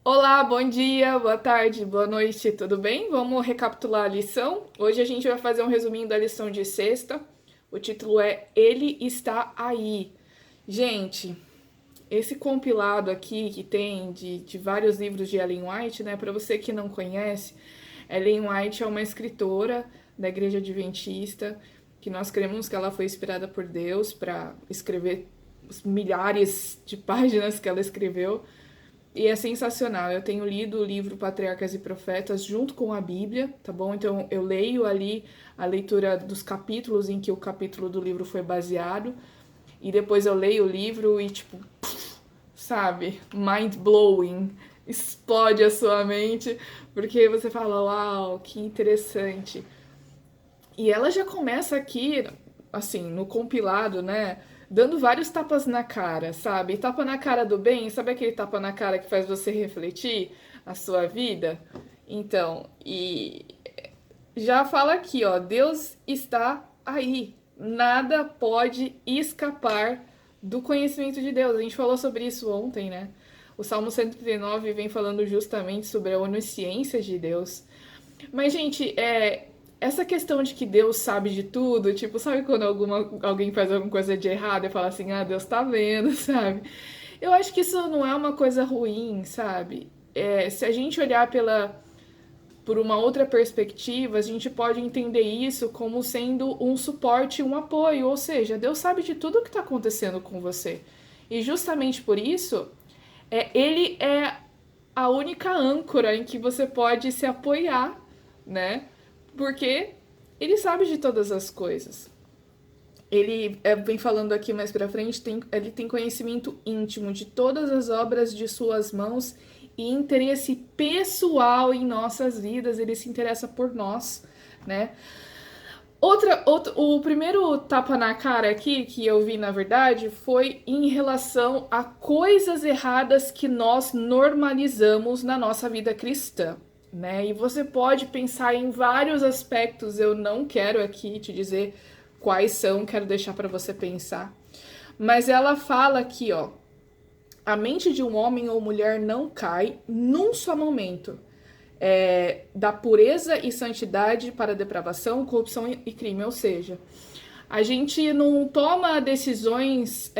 Olá, bom dia, boa tarde, boa noite, tudo bem? Vamos recapitular a lição. Hoje a gente vai fazer um resuminho da lição de sexta. O título é Ele está aí. Gente, esse compilado aqui que tem de vários livros de Ellen White, né? Para você que não conhece, Ellen White é uma escritora da Igreja Adventista que nós cremos que ela foi inspirada por Deus para escrever os milhares de páginas que ela escreveu. E é sensacional. Eu tenho lido o livro Patriarcas e Profetas junto com a Bíblia, tá bom? Então eu leio ali a leitura dos capítulos em que o capítulo do livro foi baseado. E depois eu leio o livro e, tipo, sabe? Mind blowing. Explode a sua mente, porque você fala, uau, que interessante. E ela já começa aqui, assim, no compilado, né? Dando vários tapas na cara, sabe? Tapa na cara do bem, sabe aquele tapa na cara que faz você refletir a sua vida? Então, e já fala aqui, ó, Deus está aí. Nada pode escapar do conhecimento de Deus. A gente falou sobre isso ontem, né? O Salmo 139 vem falando justamente sobre a onisciência de Deus. Mas, gente, essa questão de que Deus sabe de tudo, tipo, sabe quando alguém faz alguma coisa de errado e fala assim, ah, Deus tá vendo, sabe? Eu acho que isso não é uma coisa ruim, sabe? Se a gente olhar por uma outra perspectiva, a gente pode entender isso como sendo um suporte, um apoio, ou seja, Deus sabe de tudo o que está acontecendo com você. E justamente por isso, ele é a única âncora em que você pode se apoiar, né? Porque ele sabe de todas as coisas. Ele vem falando aqui mais pra frente, ele tem conhecimento íntimo de todas as obras de suas mãos e interesse pessoal em nossas vidas, ele se interessa por nós, né? O primeiro tapa na cara aqui que eu vi, na verdade, foi em relação a coisas erradas que nós normalizamos na nossa vida cristã, né? E você pode pensar em vários aspectos, eu não quero aqui te dizer quais são, quero deixar para você pensar. Mas ela fala aqui, ó, a mente de um homem ou mulher não cai num só momento, da pureza e santidade para a depravação, corrupção e crime. Ou seja, a gente não toma decisões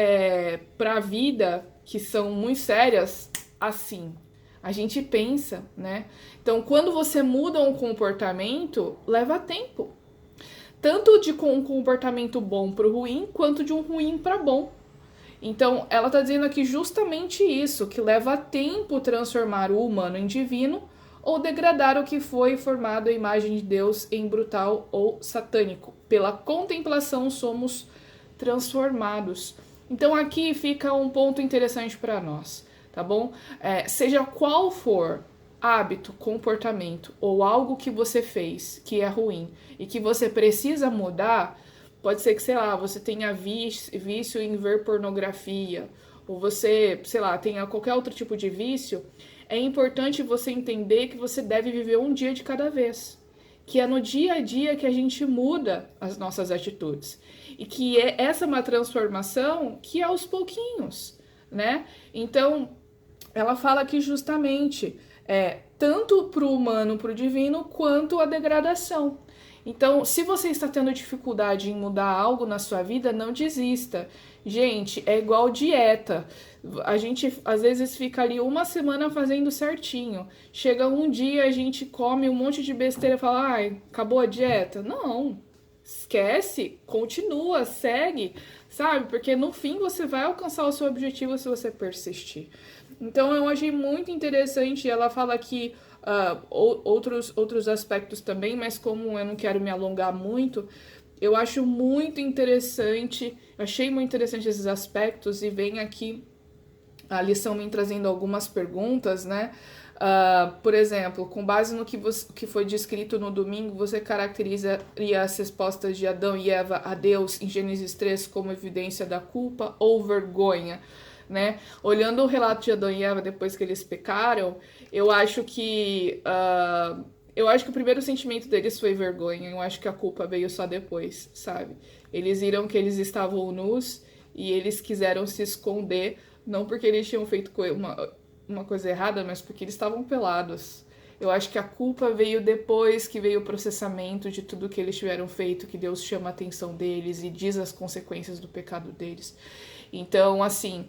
para a vida que são muito sérias assim. A gente pensa, né? Então, quando você muda um comportamento, leva tempo. Tanto de um comportamento bom para o ruim, quanto de um ruim para bom. Então, ela está dizendo aqui justamente isso, que leva tempo transformar o humano em divino ou degradar o que foi formado à imagem de Deus em brutal ou satânico. Pela contemplação somos transformados. Então aqui fica um ponto interessante para nós, tá bom? Seja qual for hábito, comportamento ou algo que você fez que é ruim e que você precisa mudar, pode ser que, sei lá, você tenha vício em ver pornografia, ou você, sei lá, tenha qualquer outro tipo de vício, é importante você entender que você deve viver um dia de cada vez. Que é no dia a dia que a gente muda as nossas atitudes. E que essa é uma transformação que é aos pouquinhos, né? Então, ela fala aqui justamente, tanto para o humano, para o divino, quanto a degradação. Então, se você está tendo dificuldade em mudar algo na sua vida, não desista. Gente, é igual dieta. A gente às vezes fica ali uma semana fazendo certinho. Chega um dia, a gente come um monte de besteira e fala, ai, acabou a dieta. Não, esquece, continua, segue, sabe? Porque no fim você vai alcançar o seu objetivo se você persistir. Então eu achei muito interessante. Ela fala aqui outros aspectos também, mas como eu não quero me alongar muito, eu acho muito interessante, achei muito interessante esses aspectos e vem aqui a lição vem trazendo algumas perguntas, né? Por exemplo, com base no que foi descrito no domingo, você caracterizaria as respostas de Adão e Eva a Deus em Gênesis 3 como evidência da culpa ou vergonha? Né? Olhando o relato de Adão e Eva depois que eles pecaram, eu acho que o primeiro sentimento deles foi vergonha. Eu acho que a culpa veio só depois, sabe? Eles viram que eles estavam nus e eles quiseram se esconder, não porque eles tinham feito uma coisa errada, mas porque eles estavam pelados. Eu acho que a culpa veio depois que veio o processamento de tudo que eles tiveram feito, que Deus chama a atenção deles e diz as consequências do pecado deles. Então, assim,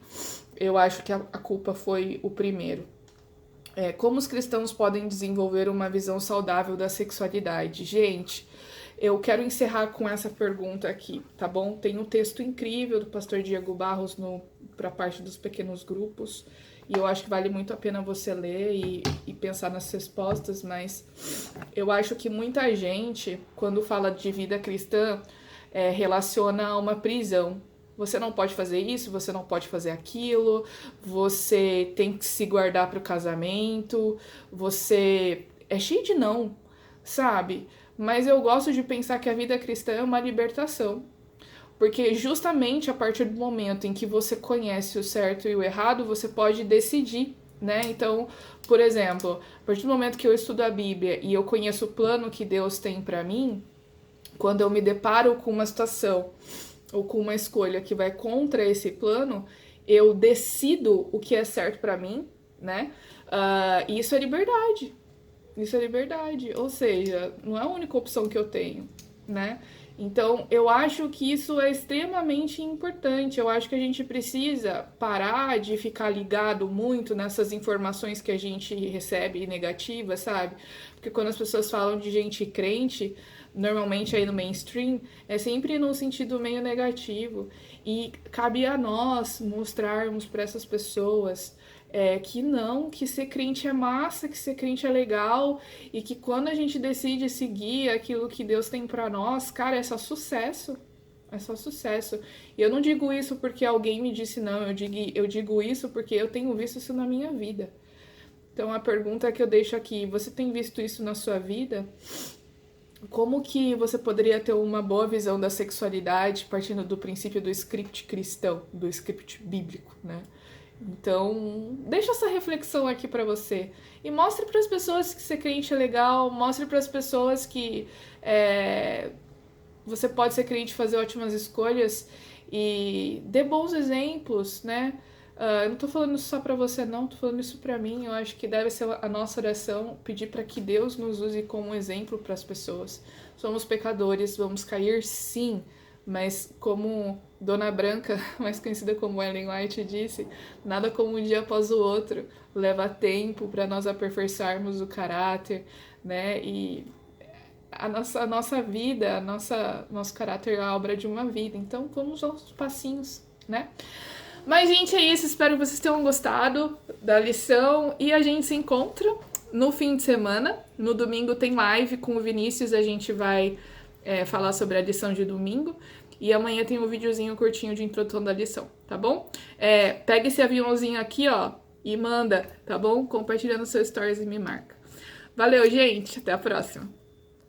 eu acho que a culpa foi o primeiro. Como os cristãos podem desenvolver uma visão saudável da sexualidade? Gente, eu quero encerrar com essa pergunta aqui, tá bom? Tem um texto incrível do pastor Diego Barros para a parte dos pequenos grupos, e eu acho que vale muito a pena você ler e pensar nas respostas, mas eu acho que muita gente, quando fala de vida cristã, relaciona a uma prisão. Você não pode fazer isso, você não pode fazer aquilo, você tem que se guardar para o casamento, você é cheio de não, sabe? Mas eu gosto de pensar que a vida cristã é uma libertação. Porque justamente a partir do momento em que você conhece o certo e o errado, você pode decidir, né? Então, por exemplo, a partir do momento que eu estudo a Bíblia e eu conheço o plano que Deus tem para mim, quando eu me deparo com uma situação ou com uma escolha que vai contra esse plano, eu decido o que é certo para mim, né? Isso é liberdade. Isso é liberdade. Ou seja, não é a única opção que eu tenho, né? Então, eu acho que isso é extremamente importante. Eu acho que a gente precisa parar de ficar ligado muito nessas informações que a gente recebe negativas, sabe? Porque quando as pessoas falam de gente crente, normalmente aí no mainstream, é sempre num sentido meio negativo. E cabe a nós mostrarmos para essas pessoas que ser crente é massa, que ser crente é legal, e que quando a gente decide seguir aquilo que Deus tem pra nós, cara, é só sucesso. É só sucesso. E eu não digo isso porque alguém me disse não, eu digo isso porque eu tenho visto isso na minha vida. Então a pergunta que eu deixo aqui, você tem visto isso na sua vida? Como que você poderia ter uma boa visão da sexualidade partindo do princípio do script cristão, do script bíblico, né? Então, deixa essa reflexão aqui pra você. E mostre para as pessoas que ser crente é legal, mostre para as pessoas que você pode ser crente e fazer ótimas escolhas e dê bons exemplos, né? Eu não tô falando isso só pra você, não, tô falando isso pra mim. Eu acho que deve ser a nossa oração pedir para que Deus nos use como exemplo para as pessoas. Somos pecadores, vamos cair sim, mas como Dona Branca, mais conhecida como Ellen White, disse, nada como um dia após o outro, leva tempo para nós aperfeiçoarmos o caráter, né? E a nossa vida, nosso caráter é a obra de uma vida, então vamos aos passinhos, né? Mas, gente, é isso, espero que vocês tenham gostado da lição e a gente se encontra no fim de semana. No domingo tem live com o Vinícius, a gente vai falar sobre a lição de domingo. E amanhã tem um videozinho curtinho de introdução da lição, tá bom? Pega esse aviãozinho aqui, ó, e manda, tá bom? Compartilha nos seus stories e me marca. Valeu, gente. Até a próxima.